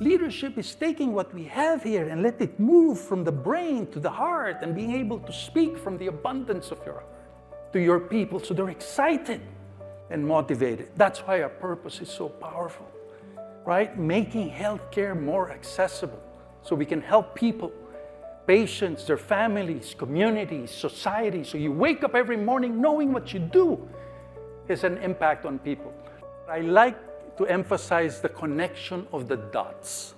Leadership is taking what we have here and let it move from the brain to the heart and being able to speak from the abundance of your heart to your people so they're excited and motivated. That's why our purpose is so powerful, right? Making healthcare more accessible so we can help people, patients, their families, communities, society. So you wake up every morning knowing what you do has an impact on people. I like to emphasize the connection of the dots,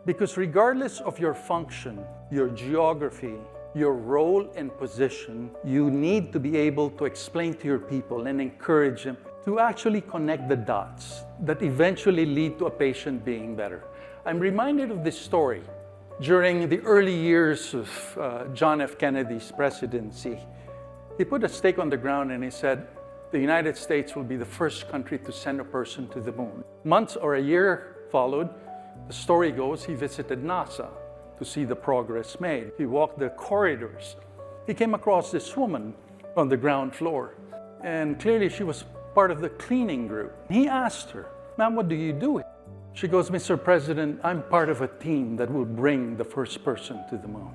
because regardless of your function, your geography, your role and position, you need to be able to explain to your people and encourage them to actually connect the dots that eventually lead to a patient being better. I'm reminded of this story. During the early years of John F. Kennedy's presidency, he put a stake on the ground and he said, the United States will be the first country to send a person to the moon. Months or a year followed. The story goes he visited NASA to see the progress made. He walked the corridors. He came across this woman on the ground floor, and clearly she was part of the cleaning group. He asked her, "Ma'am, what do you do?" She goes, "Mr. President, I'm part of a team that will bring the first person to the moon."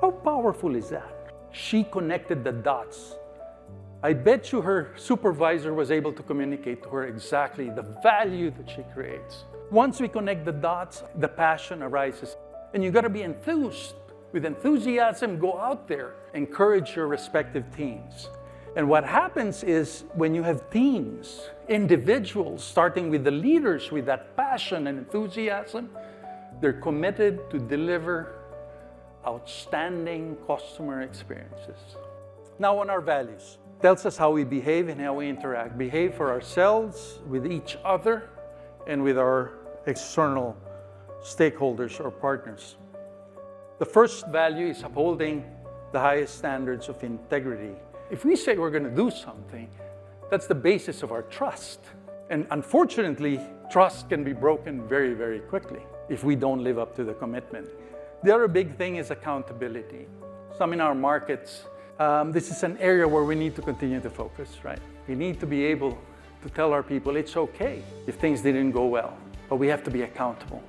How powerful is that? She connected the dots. I bet you her supervisor was able to communicate to her exactly the value that she creates. Once we connect the dots, the passion arises. And you gotta be enthused. With enthusiasm, go out there, encourage your respective teams. And what happens is when you have teams, individuals, starting with the leaders with that passion and enthusiasm, they're committed to deliver outstanding customer experiences. Now on our values. Tells us how we behave and how we interact. Behave for ourselves, with each other, and with our external stakeholders or partners. The first value is upholding the highest standards of integrity. If we say we're going to do something, that's the basis of our trust. And unfortunately, trust can be broken very, very quickly if we don't live up to the commitment. The other big thing is accountability. Some in our markets, this is an area where we need to continue to focus, right? We need to be able to tell our people it's okay if things didn't go well, but we have to be accountable.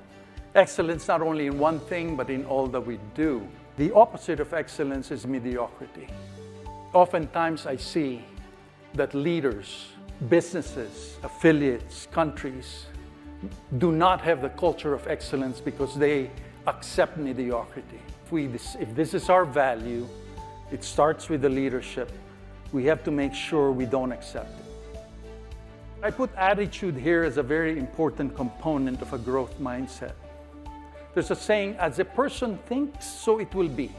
Excellence not only in one thing, but in all that we do. The opposite of excellence is mediocrity. Oftentimes I see that leaders, businesses, affiliates, countries do not have the culture of excellence because they accept mediocrity. If this is our value, it starts with the leadership. We have to make sure we don't accept it. I put attitude here as a very important component of a growth mindset. There's a saying, as a person thinks, so it will be.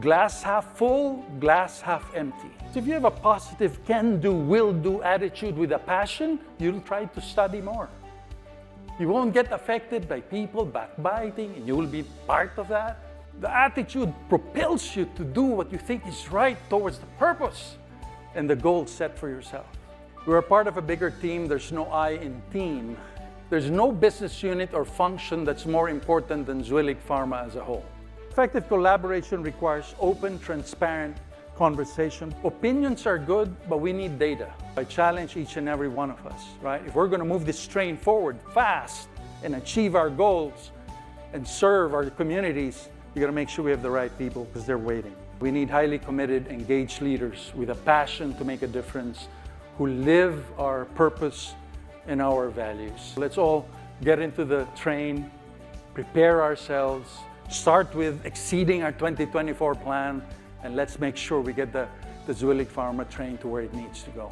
Glass half full, glass half empty. So if you have a positive can-do, will-do attitude with a passion, you'll try to study more. You won't get affected by people backbiting, and you will be part of that. The attitude propels you to do what you think is right towards the purpose and the goal set for yourself. We're a part of a bigger team. There's no I in team. There's no business unit or function that's more important than Zuellig Pharma as a whole. Effective collaboration requires open, transparent conversation. Opinions are good, but we need data. I challenge each and every one of us, right? If we're going to move this train forward fast and achieve our goals and serve our communities, you got to make sure we have the right people because they're waiting. We need highly committed, engaged leaders with a passion to make a difference, who live our purpose and our values. Let's all get into the train, prepare ourselves, start with exceeding our 2024 plan, and let's make sure we get the Zuellig Pharma train to where it needs to go.